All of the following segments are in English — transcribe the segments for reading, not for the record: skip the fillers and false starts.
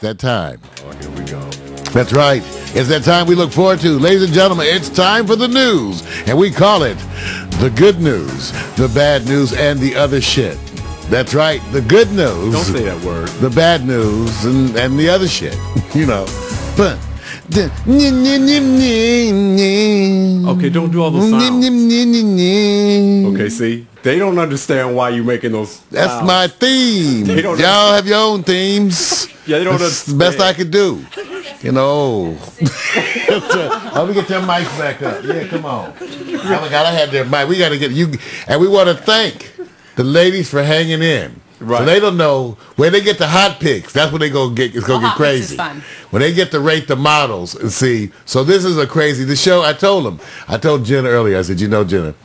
that time. Oh, here we go. That's right. It's that time we look forward to. Ladies and gentlemen, it's time for the news. And we call it the good news, the bad news, and the other shit. That's right. The good news. Don't say that word. The bad news and the other shit. You know. But okay, don't do all those sounds. Okay, see? They don't understand why you're making those sounds. That's my theme. Y'all have your own themes. Yeah, they don't That's understand. the best I could do. You know. Let me get your mics back up. Yeah, come on. I gotta have their mic. We gotta get you, and we want to thank the ladies for hanging in. Right. So they don't know where they get the hot picks. That's when they go get. It's gonna get crazy. Hot picks is fun. When they get to rate the models and see. So this is a crazy. The show. I told Jenna earlier. I said, you know, Jenna,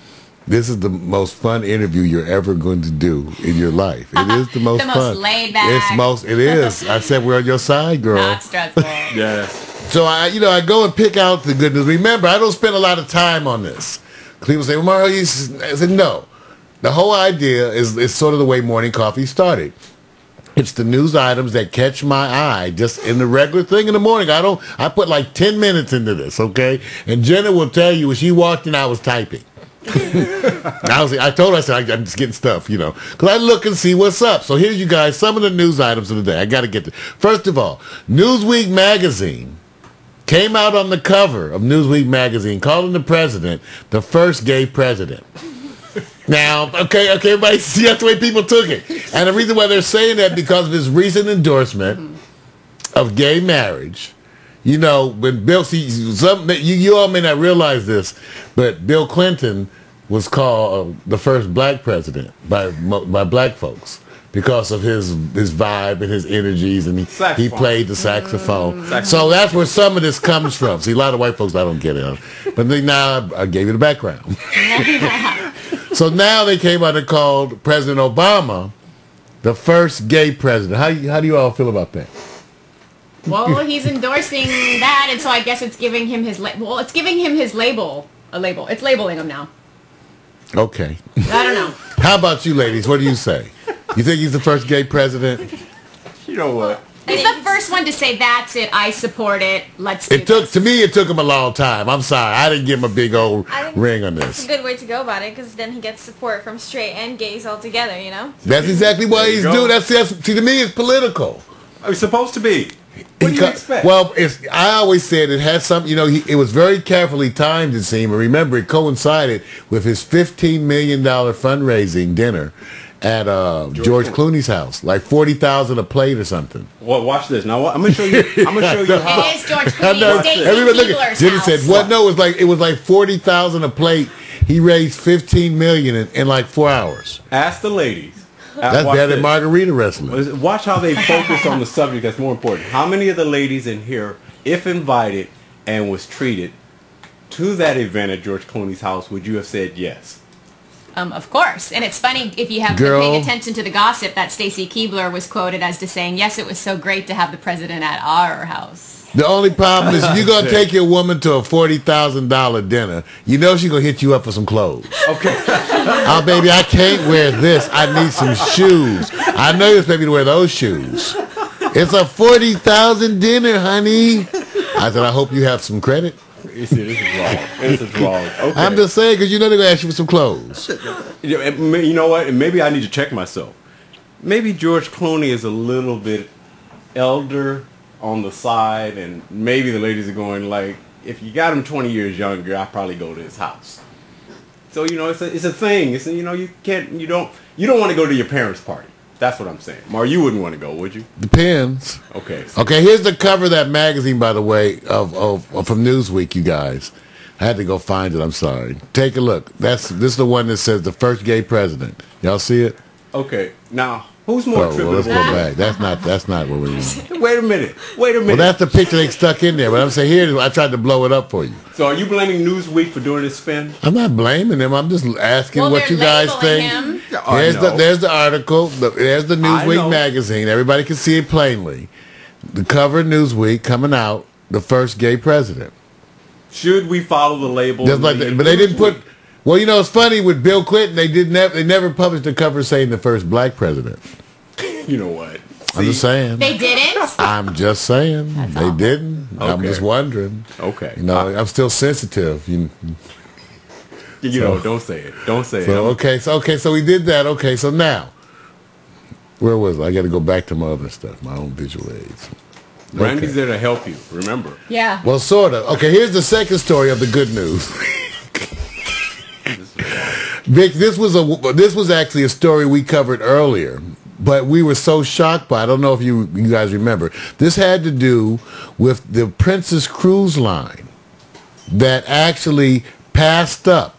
this is the most fun interview you're ever going to do in your life. It is the most the fun. most laid back. It is. I said we're on your side, girl. Not stressful. Yes. So I go and pick out the good news. Remember, I don't spend a lot of time on this. People say, well, Mario, I said, no. The whole idea is sort of the way Morning Coffee started. It's the news items that catch my eye just in the regular thing in the morning. I put like 10 minutes into this, okay? And Jenna will tell you when she walked in, I was typing. I told her, I said, I'm just getting stuff, you know. Because I look and see what's up. So here's you guys, some of the news items of the day. I got to get to. First of all, Newsweek magazine came out on the cover of Newsweek magazine calling the president the first gay president. Now, okay, everybody see that's the way people took it. And the reason why they're saying that because of his recent endorsement of gay marriage. You know, when Bill, you all may not realize this, but Bill Clinton was called the first black president by black folks because of his vibe and his energies, and he played the saxophone. So that's where some of this comes from. See, a lot of white folks, I don't get it. But now I gave you the background. So now they came out and called President Obama the first gay president. How do you all feel about that? Well, he's endorsing that, and so I guess it's giving him his it's giving him his label. A label. It's labeling him now. Okay. I don't know. How about you, ladies? What do you say? You think he's the first gay president? You know what? He's the first one to say, that's it, I support it, let's do this. To me, it took him a long time. I'm sorry. I didn't give him a big old ring on this. That's a good way to go about it, because then he gets support from straight and gays all together, you know? That's exactly what he's doing. See, to me, it's political. It's supposed to be. What do you expect? Well, I always said it had some, it was very carefully timed, it seemed. And remember, it coincided with his $15 million fundraising dinner at George Clooney's house, like $40,000 a plate or something. Well, watch this. Now I'm gonna show you. I'm gonna show you how. It is George Clooney's Everybody look at Jenny said, "What? No, it was like $40,000 a plate. He raised $15 million in like 4 hours." Ask the ladies. That's better than margarita wrestling. Watch how they focus on the subject that's more important. How many of the ladies in here, if invited and was treated to that event at George Clooney's house, would you have said yes? Of course. And it's funny, if you have been paying attention to the gossip, that Stacy Keibler was quoted as to saying, yes, it was so great to have the president at our house. The only problem is you're going to take your woman to a $40,000 dinner. You know she's going to hit you up for some clothes. Okay. Oh, baby, I can't wear this. I need some shoes. I know you expect me to wear those shoes. It's a $40,000 dinner, honey. I said, I hope you have some credit. This is wrong. This is wrong. Okay. I'm just saying, because you know they're going to ask you for some clothes. You know what? And maybe I need to check myself. Maybe George Clooney is a little bit elder on the side, and maybe the ladies are going like, if you got him 20 years younger, I'd probably go to his house. So it's a thing. It's you don't want to go to your parents' party. That's what I'm saying. Mar, you wouldn't want to go, would you? Depends. Okay. Okay, here's the cover of that magazine, by the way, of from Newsweek, you guys. I had to go find it. I'm sorry. Take a look. This is the one that says the first gay president. Y'all see it? Okay. Now, who's more attributable? Well, let's go back. That's not what we want. Wait a minute. Well, that's the picture they stuck in there. But I'm saying here, I tried to blow it up for you. So are you blaming Newsweek for doing this spin? I'm not blaming them. I'm just asking what you guys think. There's the article. There's the Newsweek magazine. Everybody can see it plainly. The cover of Newsweek coming out, the first gay president. Should we follow the label? But they didn't put. Well, it's funny with Bill Clinton. They never published a cover saying the first black president. You know what? I'm just saying. They didn't? I'm just saying. They awful. didn't. I'm Okay. just wondering. Okay. You know, I'm still sensitive. You know, don't say it. Don't say So it. so we did that. Okay, so now, where was I? I got to go back to my other stuff, my own visual aids. Randy's there to help you. Remember. Yeah. Well, sort of. Okay, here's the second story of the good news. Vic, this was actually a story we covered earlier, but we were so shocked by it. I don't know if you guys remember. This had to do with the Princess Cruise Line that actually passed up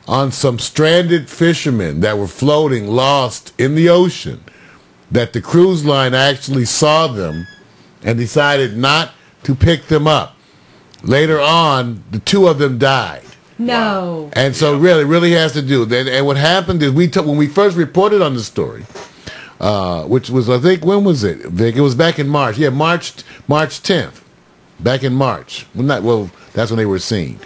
on some stranded fishermen that were floating lost in the ocean, that the cruise line actually saw them and decided not to pick them up. Later on, the two of them died. No. And so really has to do. And what happened is when we first reported on the story, which was, I think, when was it, Vic? It was back in March. Yeah, March 10th. Back in March. Well, that's when they were seen.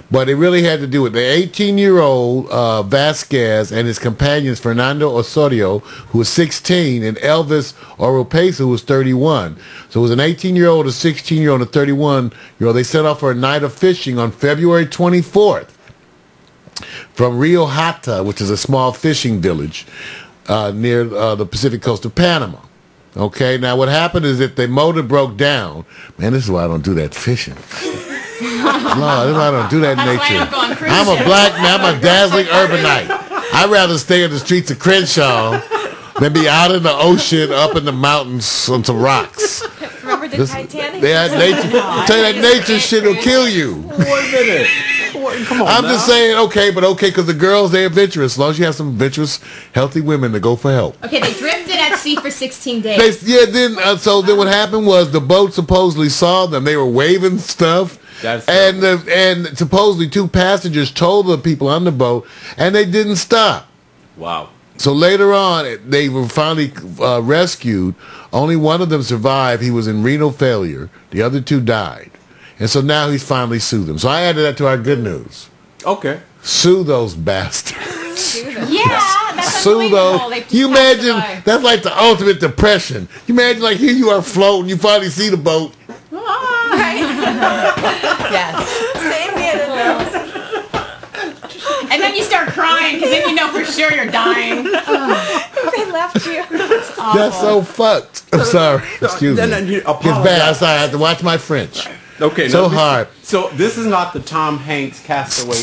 But it really had to do with the 18-year-old Vasquez and his companions, Fernando Osorio, who was 16, and Elvis Oropesa, who was 31. So it was an 18-year-old, a 16-year-old, and a 31-year-old. They set off for a night of fishing on February 24th from Rio Hato, which is a small fishing village near the Pacific coast of Panama. Okay, now what happened is that the motor broke down. Man, this is why I don't do that fishing. Lord, this is why I don't do that in That's why I nature. don't go on cruise I'm a ships. black man. I'm a dazzling urbanite. I'd rather stay in the streets of Crenshaw than be out in the ocean, up in the mountains on some rocks. Remember the Titanic? They had nature. I tell you that nature shit will kill you. Wait a minute. Come on. I'm now. just saying, okay, because the girls, they're adventurous. As long as you have some adventurous, healthy women to go for help. Okay, they drifted at sea for 16 days. Then what happened was the boat supposedly saw them. They were waving stuff. That's And supposedly two passengers told the people on the boat, and they didn't stop. Wow. So later on, they were finally rescued. Only one of them survived. He was in renal failure. The other two died. And so now he's finally sued them. So I added that to our good news. Okay. Sue those bastards. Yeah, that's Sue unbelievable. those. They've just You passed imagine, by. that's like the ultimate depression. You imagine, like, here you are floating. You finally see the boat. Yeah. Same here, though. And then you start crying because then you know for sure you're dying. They left you. That's so fucked. I'm sorry. Excuse me. It's bad. I'm sorry. I have to watch my French. Okay. So no, hard. So this is not the Tom Hanks Castaway.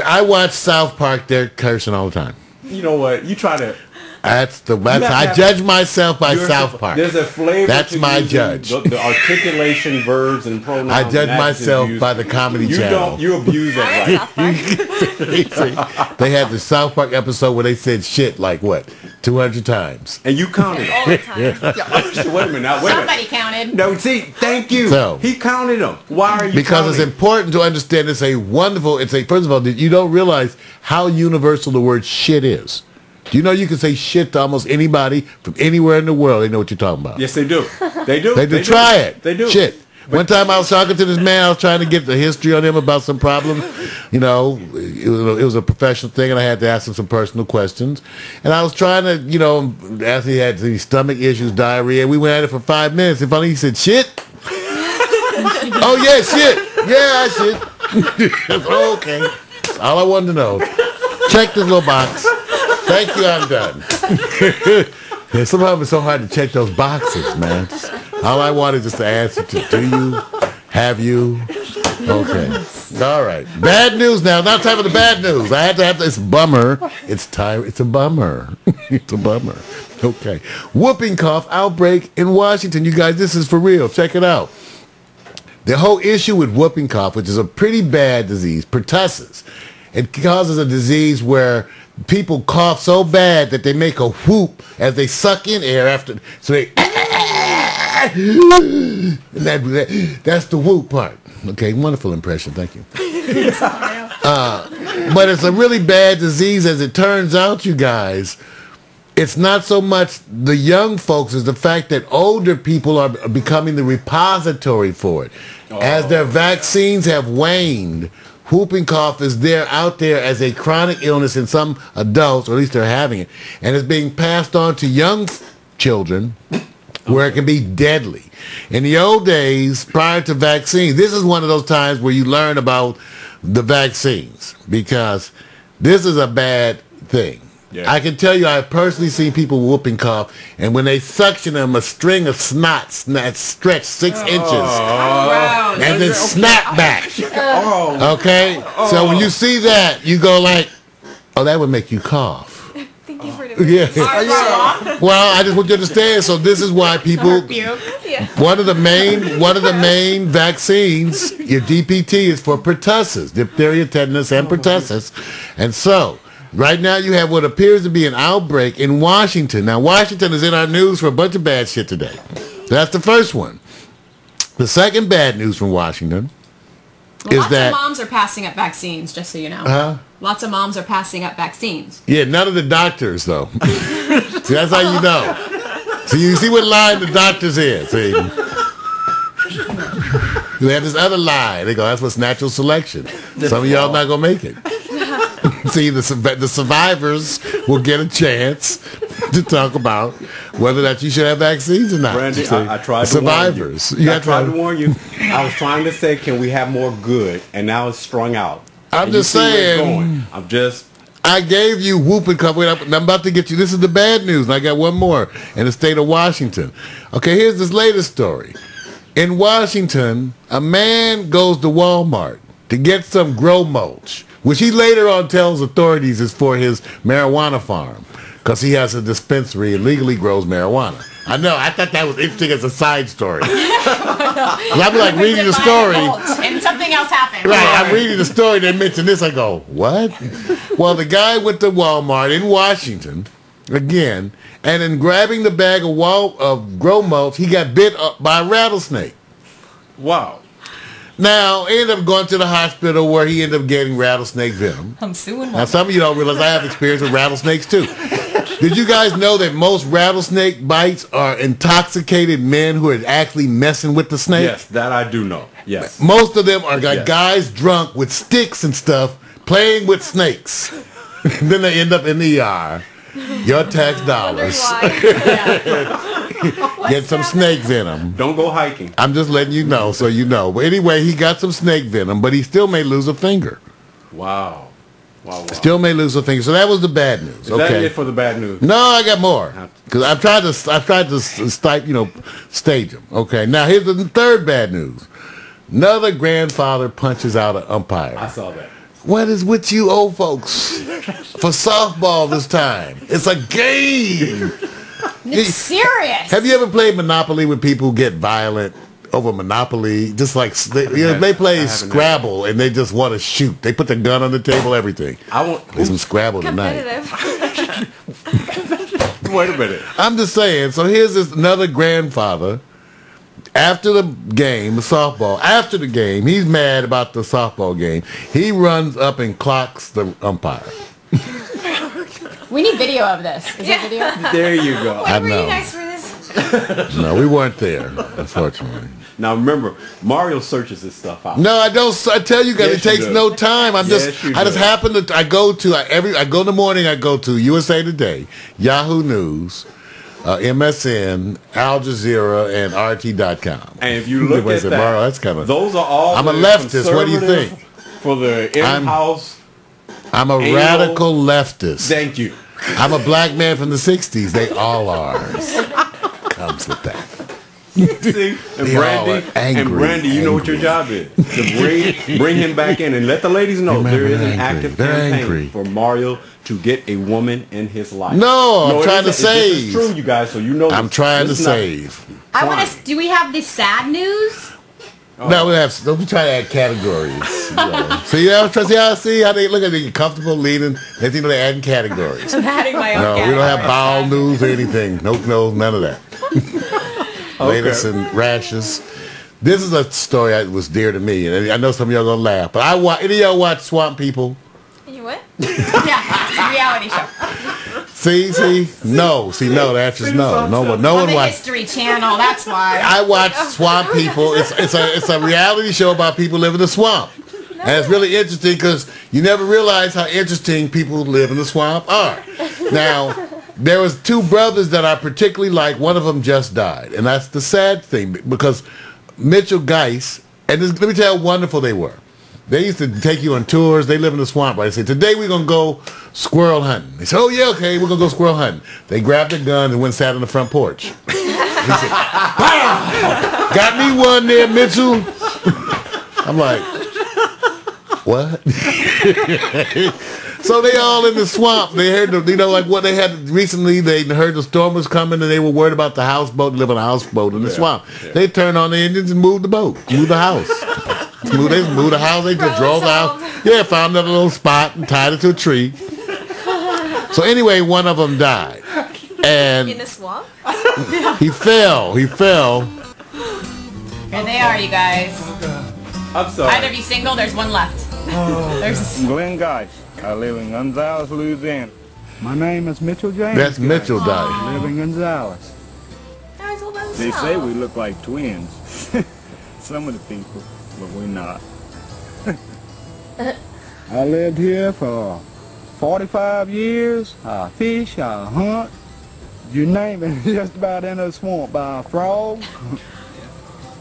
I watch South Park. They're cursing all the time. You know what? You try to. I judge myself by South Park. There's a flavor. That's to my using judge. The articulation, verbs, and pronouns. I judge and myself adjectives by the Comedy you Channel. Don't. You abuse that right. They had the South Park episode where they said shit like what 200 times. And you counted All them. the time. Wait a minute. Now, wait a minute. Somebody counted. No, see, thank you. So- He counted them. Why are you Because counting? it's important to understand first of all, you don't realize how universal the word shit is. Do you know you can say shit to almost anybody from anywhere in the world? They know what you're talking about. Yes, they do. They do. They do. Try it. They do. Shit. One time I was talking to this man. I was trying to get the history on him about some problem. You know, it was a professional thing, and I had to ask him some personal questions. And I was trying to, ask he had these stomach issues, diarrhea. We went at it for 5 minutes. And finally he said, shit? Oh, yeah, shit. Yeah, shit. Okay. That's all I wanted to know. Check this little box. Thank you, I'm done. Yeah, sometimes it's so hard to check those boxes, man. All I want is just to answer to do you, have you. Okay. All right. Bad news now. Now time for the bad news. I have to it's a bummer. It's a bummer. It's a bummer. Okay. Whooping cough outbreak in Washington. You guys, this is for real. Check it out. The whole issue with whooping cough, which is a pretty bad disease, pertussis, it causes a disease where people cough so bad that they make a whoop as they suck in air after. So they. That's the whoop part. Okay, wonderful impression. Thank you. But it's a really bad disease, as it turns out, you guys. It's not so much the young folks as the fact that older people are becoming the repository for it. As their vaccines have waned, whooping cough is out there as a chronic illness in some adults, or at least they're having it, and it's being passed on to young children where it can be deadly. In the old days, prior to vaccines, this is one of those times where you learn about the vaccines, because this is a bad thing. Yeah. I can tell you, I've personally seen people whooping cough, and when they suction them, a string of snots that stretch 6 inches, and then snap back. Okay? So when you see that, you go like, oh, that would make you cough. Thank you for the Well, I just want you to understand. So this is why people. One of the main vaccines, your DPT, is for pertussis, diphtheria, tetanus, and pertussis, and so. Right now, you have what appears to be an outbreak in Washington. Now, Washington is in our news for a bunch of bad shit today. So that's the first one. The second bad news from Washington is lots that of moms are passing up vaccines, just so you know. Lots of moms are passing up vaccines. Yeah, none of the doctors, though. See, that's how you know. So you see what line the doctor's in. See, they have this other line. They go, that's what's natural selection. Some of y'all not gonna make it. See, the survivors will get a chance to talk about whether that you should have vaccines or not. Brandy, I tried to survivors. warn you. I tried to warn you. I was trying to say, can we have more good? And now it's strung out. I'm just saying. I gave you whooping cough. I'm about to get you. This is the bad news. And I got one more in the state of Washington. Okay, here's this latest story. In Washington, a man goes to Walmart to get some grow mulch, which he later on tells authorities is for his marijuana farm, because he has a dispensary and legally grows marijuana. I know. I thought that was interesting as a side story. I'd be like reading the story, and something else happened. Right, I'm reading the story. They mention this. I go, what? Well, the guy went to Walmart in Washington again, and in grabbing the bag of grow mulch, he got bit up by a rattlesnake. Wow. Now, he ended up going to the hospital where he ended up getting rattlesnake venom. I'm suing. Now, some of you don't realize I have experience with rattlesnakes, too. Did you guys know that most rattlesnake bites are intoxicated men who are actually messing with the snake? Yes, that I do know. Yes. Most of them are guys drunk with sticks and stuff playing with snakes. Then they end up in the ER. Your tax dollars. Get some snake venom. Don't go hiking. I'm just letting you know so you know. But anyway, he got some snake venom, but he still may lose a finger. Wow. Wow. Still may lose a finger. So that was the bad news. Is that it for the bad news? No, I got more. Because I've tried to stage them. Okay. Now here's the third bad news. Another grandfather punches out an umpire. I saw that. What is with you old folks for softball this time? It's a game. It's serious. Have you ever played Monopoly with people who get violent over Monopoly? Just like they play Scrabble and they just want to shoot. They put the gun on the table, everything. I want play some Scrabble tonight. Wait a minute. I'm just saying. So here's this another grandfather. After the game, the softball, after the game, he's mad about the softball game. He runs up and clocks the umpire. We need video of this. Is there video? There you go. I know. Were you guys for this? No, we weren't there, unfortunately. Now remember, Mario searches this stuff out. No, I don't. I tell you guys, it takes no time. I just happen to. I go in the morning. I go to USA Today, Yahoo News, MSN, Al Jazeera, and RT.com. And if you look at that, that's kind of. Those are all. I'm a leftist. What do you think? For the in-house. I'm a radical leftist. Thank you. I'm a black man from the '60s. They all are. Comes with that. See, and Brandy, you know what your job is, to bring him back in and let the ladies know there is an active campaign for Mario to get a woman in his life. No, I'm trying to save. This is true, you guys, so you know. I'm trying to save. I want to. Do we have the sad news? No, we try to add categories. See how they look at it, comfortable leading. They think they're adding categories. I'm adding my own. No, we don't have bowel news or anything. Nope, no, none of that. Latest and rashes. This is a story that was dear to me, and I know some of y'all gonna laugh. But any of y'all watch Swamp People? You what? Yeah, it's a reality show. See, no. The answer is no. No one watches. History Channel. That's why. I watch Swamp People. It's a reality show about people living in the swamp, and it's really interesting because you never realize how interesting people who live in the swamp are. Now, there was two brothers that I particularly like. One of them just died, and that's the sad thing because Mitchell Geis, and let me tell you how wonderful they were. They used to take you on tours. They live in the swamp. Right? They said, today we're going to go squirrel hunting. They said, oh, yeah, okay, we're going to go squirrel hunting. They grabbed their guns and went and sat on the front porch. He said, bam! Got me one there, Mitchell. I'm like, what? So they all in the swamp. They heard, like what they had recently. They heard the storm was coming, and they were worried about the houseboat. Live on a houseboat in the swamp. Yeah. They turned on the engines and moved the boat, moved the house. They moved the house. They just drove the house. Yeah, found another little spot and tied it to a tree. So anyway, one of them died, and in the swamp. He fell. Here they are, you guys. I'm sorry. Either be single. There's one left. There's Glenn Geis. I live in Gonzales, Louisiana. My name is Mitchell James. That's Geis. Mitchell died. I live in Gonzales. Guys, all by They say we look like twins. Some of the people, but we're not. I lived here for 45 years. I fish, I hunt. You name it, just about in a swamp by a frog.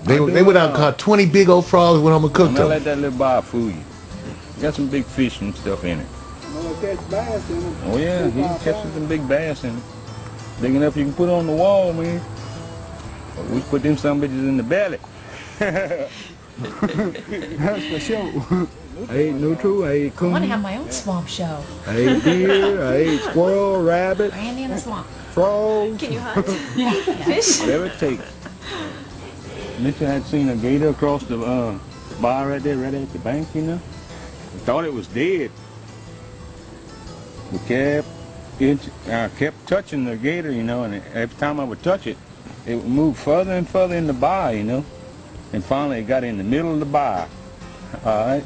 They went out and caught 20 big old frogs, went home and cooked I'm them. gonna let that little bar fool you. Got some big fish and stuff in it. Catch bass in it. Oh yeah, he catches some big bass in it. Big enough you can put on the wall, man. But we put them some bitches in the belly. That's for sure. I ate neutral, I ate coon. I want to have my own swamp show. I ate deer, I ate squirrel, rabbit, Randy in the swamp. frog. Can you hunt? Yeah. Fish? Whatever it takes. Mitchell had seen a gator across the bar right there, right at the bank, you know. We thought it was dead. We kept touching the gator, you know, and every time I would touch it, it would move further and further in the bar, you know. And finally it got in the middle of the bar. All right.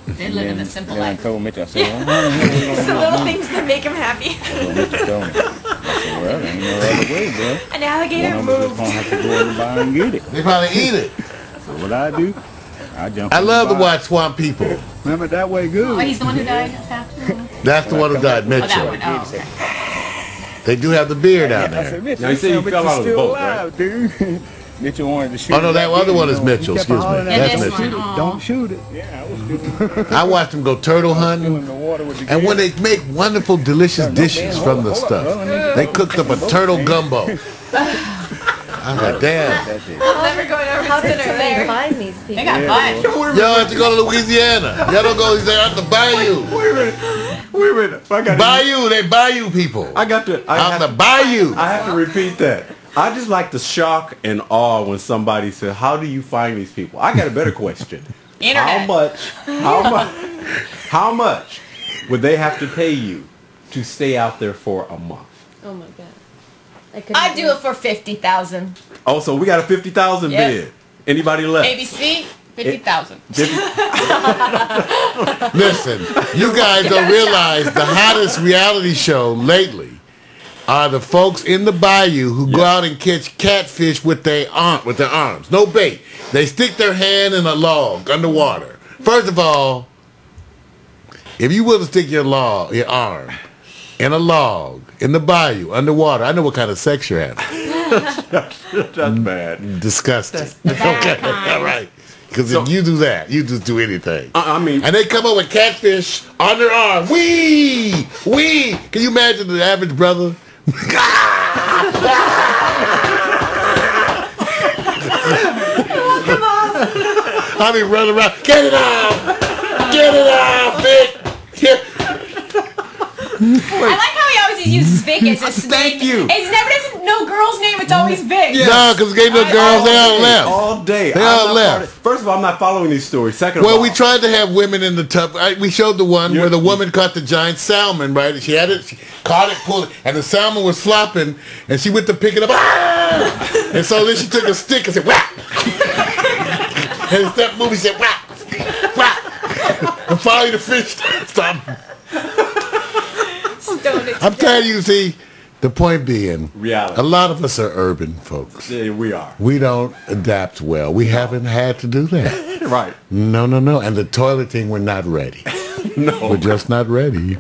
They live in a simple then life. I told Mitchell, I said, well, It's the little things that make him happy. so Mitchell told me. I said, well, there ain't no other way, bro. An alligator One of us moved. gonna have to go in the bar and get it. They probably eat it. So what I do, I jump I in love the to bar. watch swamp people. Remember that way good. Oh, he's the one who died after? That's the one who died, Oh, that Mitchell. one. Oh, okay. They do have the beard down I there. said, Mitchell, Now, you said you fell out of the still boat, alive, dude. Mitchell wanted to shoot Oh, no, it that back other then, one you is know. Mitchell, He kept excuse me. hollering, That's this Mitchell. one. Don't shoot it. Yeah, I was shooting. I watched them go turtle hunting, Filling the water with the and when gator. they make wonderful, delicious dishes from the stuff, they cooked up a turtle gumbo. I was like, damn. That's it. I'm never going over How to did dinner somebody there. find these people? They got fun. Y'all have to go to Louisiana. Y'all don't go out the bayou. Wait a minute. I got Bayou, they bayou people. I got to. Out the bayou. I have to repeat that. I just like the shock and awe when somebody says, "How do you find these people?" I got a better question. Internet. How much would they have to pay you to stay out there for a month? Oh my god. I couldn't I'd do it for 50,000. Oh, so we got a 50,000 Yep. bid. Anybody left? ABC, 50,000. 50 Listen, you guys don't realize the hottest reality show lately are the folks in the bayou who go out and catch catfish with their arms. No bait. They stick their hand in a log underwater. First of all, if you will to stick your arm in a log in the bayou underwater, I know what kind of sex you're having. That's bad. Disgusting. bad Okay, kind. all right. Because if you do that, you just do anything. I mean, And they come up with catfish on their arm. Wee! Wee! Can you imagine the average brother? I be running around. Get it out! Get it out, Vic! I like how he always uses Vic as a Thank name. you. It's never doesn't no girl's name. It's always Vic. Yeah. No, because gave the girls, they all left. all day. They I'm all not left. part of- First of all, I'm not following these stories. Second of Well, all, we tried to have women in the tub. We showed the one where the woman caught the giant salmon, right? She had it, she caught it, pulled it, and the salmon was flopping, and she went to pick it up. Ah! And so then she took a stick and said, whack! And the step movie said, whack! Whack! And finally the fish stopped. Stoned it I'm telling you, see, the point being, Reality. a lot of us are urban folks. yeah, we are. We don't adapt well. We haven't had to do that. Right. No. And the toilet thing, we're not ready. No. We're just not ready.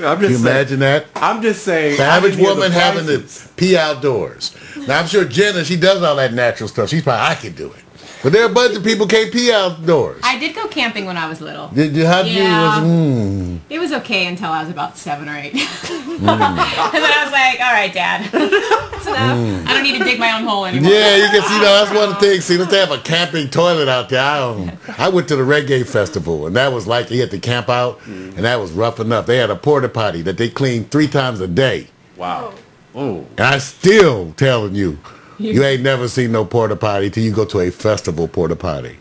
Can you imagine that? I'm just saying. The average woman having to pee outdoors. Now, I'm sure Jenna, she does all that natural stuff. She's probably, I can do it. But there are a bunch of people can't pee outdoors. I did go camping when I was little. How'd you? It was okay until I was about 7 or 8. And then I was like, all right, Dad. That's enough. I don't need to dig my own hole anymore. Yeah, you can see, that's one of the things. See, let's have a camping toilet out there. I went to the reggae festival, and that was like, you had to camp out, and that was rough enough. They had a porta potty that they cleaned 3 times a day. Wow. Oh. And I still telling you, you ain't never seen no porta potty till you go to a festival porta potty.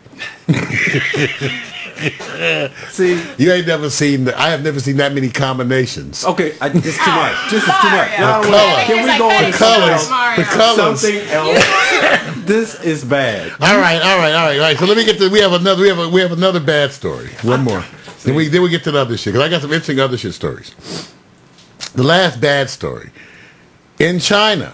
See, you ain't never seen. I have never seen that many combinations. Okay, this is too much. This is too much. Can we go on the colors? Something else. This is bad. All right. So let me get to. We have another bad story. One more. Then we get to the other shit because I got some interesting other shit stories. The last bad story in China.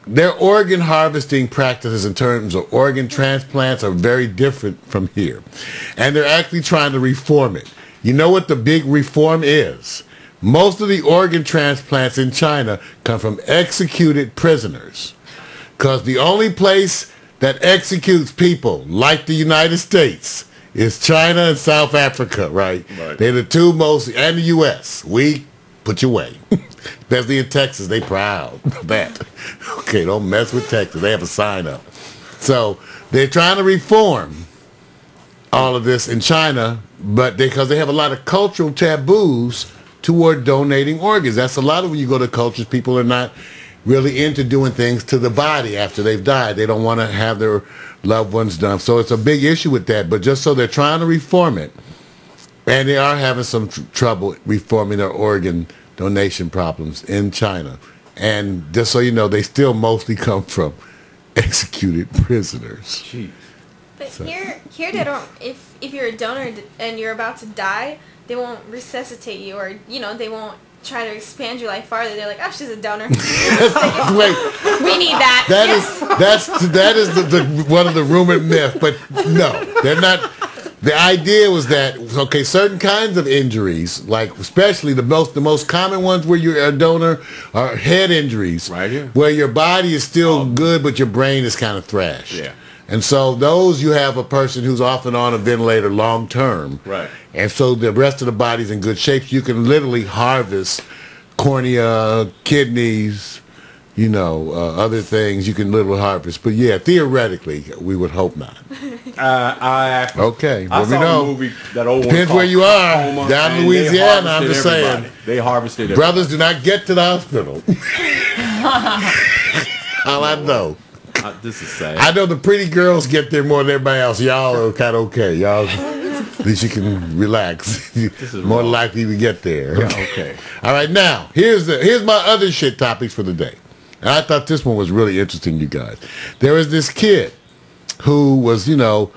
Their organ harvesting practices in terms of organ transplants are very different from here. And they're actually trying to reform it. You know what the big reform is? Most of the organ transplants in China come from executed prisoners. Because the only place that executes people like the United States is China and South Africa, right? They're the two most, and the U.S. We put you away. Especially in Texas, they proud of that. Okay, don't mess with Texas. They have a sign up. So they're trying to reform all of this in China, but because they have a lot of cultural taboos toward donating organs. That's a lot of when you go to cultures, people are not really into doing things to the body after they've died. They don't want to have their loved ones done. So it's a big issue with that. But just so they're trying to reform it, and they are having some trouble reforming their organ donation problems in China. And just so you know, they still mostly come from executed prisoners. Jeez. But here they don't. If you're a donor and you're about to die, they won't resuscitate you, or they won't try to expand your life farther. They're like, oh, she's a donor. Wait, we need that. That is the one of the rumored myths. But no, they're not. The idea was that, okay, certain kinds of injuries, like especially the most common ones where you're a donor are head injuries, right here, where your body is still good but your brain is kind of thrashed. Yeah. And so those you have a person who's often on a ventilator long term. Right. And so the rest of the body's in good shape. You can literally harvest cornea, kidneys, other things you can literally harvest. But yeah, theoretically, we would hope not. Okay. I saw a movie, that old one. Depends where you are. Down in Louisiana, I'm just saying. They harvested it. Brothers do not get to the hospital. All I know. This is sad. I know the pretty girls get there more than everybody else. Y'all are kind of okay. Y'all, at least you can relax. This is more wrong. likely to get there. Yeah, okay. All right, now, here's my other shit topics for the day. And I thought this one was really interesting, you guys. There was this kid who was, going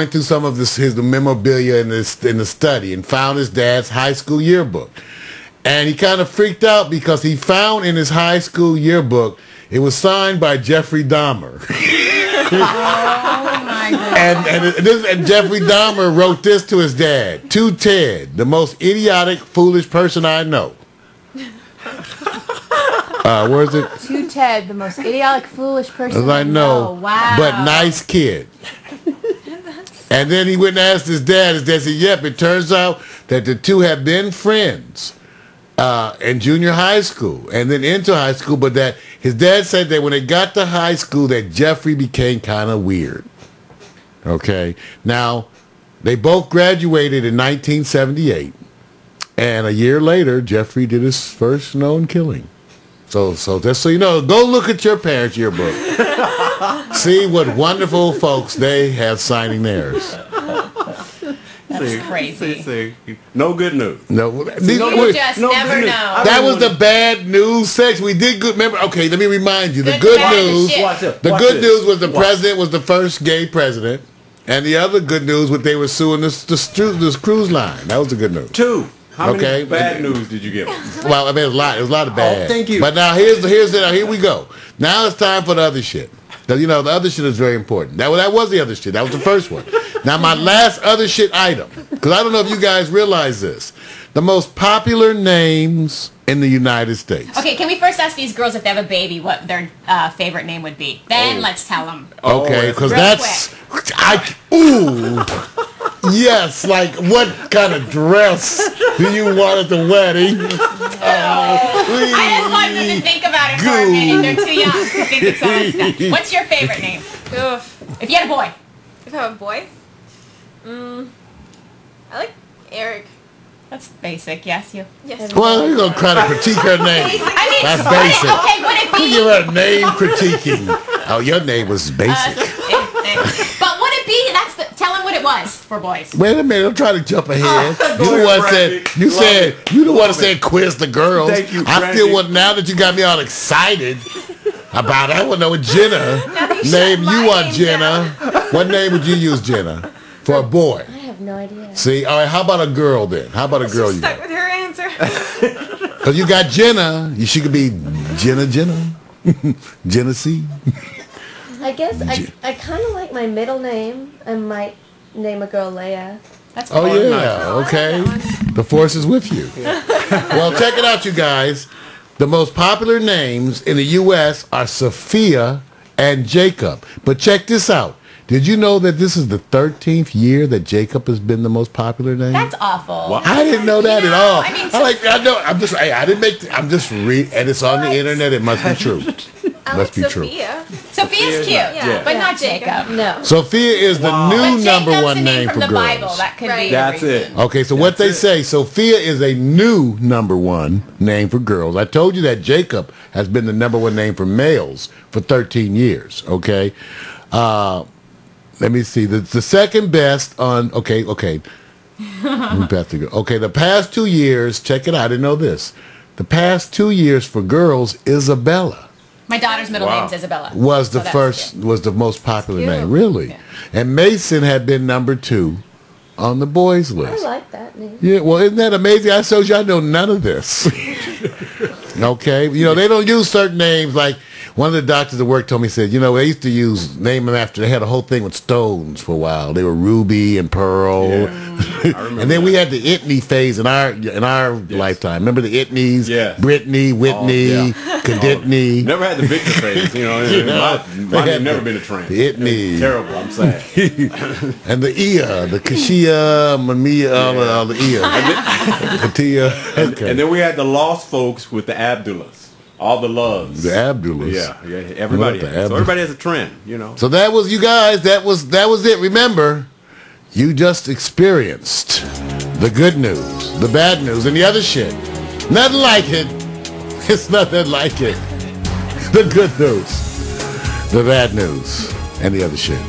through some of the memorabilia in the study and found his dad's high school yearbook. And he kind of freaked out because he found in his high school yearbook, it was signed by Jeffrey Dahmer. Oh my goodness. And Jeffrey Dahmer wrote this to his dad. To Ted, the most idiotic, foolish person I know. Where is it? To Ted, the most idiotic, foolish person As I know. Wow. But nice kid. And then he went and asked his dad. His dad said, yep, it turns out that the two have been friends in junior high school and then into high school, but that his dad said that when they got to high school that Jeffrey became kind of weird. Okay. Now, they both graduated in 1978, and a year later, Jeffrey did his first known killing. So just so you know, go look at your parents' yearbook. See what wonderful folks they have signing theirs. That's crazy. No good news. No, You just never know. That was the bad news section. We did good. Remember? Okay, let me remind you. The Good, good bad, and news. shit. The good news was the president was the first gay president, and the other good news was they were suing this cruise line. That was the good news. Two. How many bad news did you give us? Well, I mean, it was a lot of bad. Oh, thank you. But now here we go. Now it's time for the other shit. Because, the other shit is very important. That was the other shit. That was the first one. Now, my last other shit item, because I don't know if you guys realize this. the most popular names in the United States. Okay, can we first ask these girls if they have a baby what their favorite name would be? Then let's tell them. Okay, because Real that's yes. Like, what kind of dress do you want at the wedding? I just wanted them to think about it for a minute. They're too young to think of some of that stuff. What's your favorite name? Oof. If you had a boy. If I have a boy, I like Eric. That's basic, yes, you. Yes. Well, you're gonna try to critique her name. I mean, That's basic. Okay, would it be? Give her a name critiquing. Oh, your name was basic. But would it be? Tell them what it was for boys. Wait a minute, don't try to jump ahead. Go You the ahead, one Brandy. said you Love said it. you the one that Love said quiz the girls. Thank you, I Brandy. still want now that you got me all excited about it. I want to know what Jenna name shut my you want, name Jenna. What name would you use, Jenna? For a boy. I have no idea. See, all right. How about a girl then? How about a girl you Stuck got? with her answer. Because you got Jenna. She could be Jenna, Jenna C. I guess I kind of like my middle name. I might name a girl Leia. That's Oh cool. yeah, Oh, I like okay. that The force is with you. Well, check it out, you guys. The most popular names in the U.S. are Sophia and Jacob. But check this out. Did you know that this is the 13th year that Jacob has been the most popular name? That's awful. Wow. I didn't know that You at know, all. I mean, I know. I'm just. I didn't make. I'm just read, and it's on the internet. It must be true. I Must like be true. Sophia. Sophia's cute, Yeah. but Yeah. not Jacob. No. Sophia is the But new Jacob's number one a name name from for the girls. Bible. That could Right. be That's the it. reason. Okay, so what they say, Sophia is a new number one name for girls. I told you that Jacob has been the number one name for males for 13 years, okay? Let me see. The second best on, okay. We have to go. Okay, the past 2 years, check it out, I didn't know this. The past 2 years for girls, Isabella My daughter's middle Wow. name's Isabella. was the So that's first, cute. was the most popular Cute. name, really. Yeah. And Mason had been number 2 on the boys I list. like that name. Yeah, well, isn't that amazing? I told you I know none of this. Okay, you know, they don't use certain names. Like one of the doctors at work told me, said, you know, they used to name them after, they had a whole thing with stones for a while. They were Ruby and Pearl. Yeah. And then we had the Itney phase in our lifetime. Remember the Itneys? Yes. Brittany, Whitney, Oh, yeah. Kaditney. Never had the Victor phase, you know. My name never been a trend. The Itney. Terrible, I'm sad. And the Ia, the Kashia, Mamiya, all the Ia. Katia. Okay. And then we had the lost folks with the Abdullahs. All the loves. The Abdullahs. Yeah, everybody. What the So everybody has a trend, you know. So that was, you guys, that was it. Remember, you just experienced the good news, the bad news, and the other shit. Nothing like it. It's nothing like it. The good news, the bad news, and the other shit.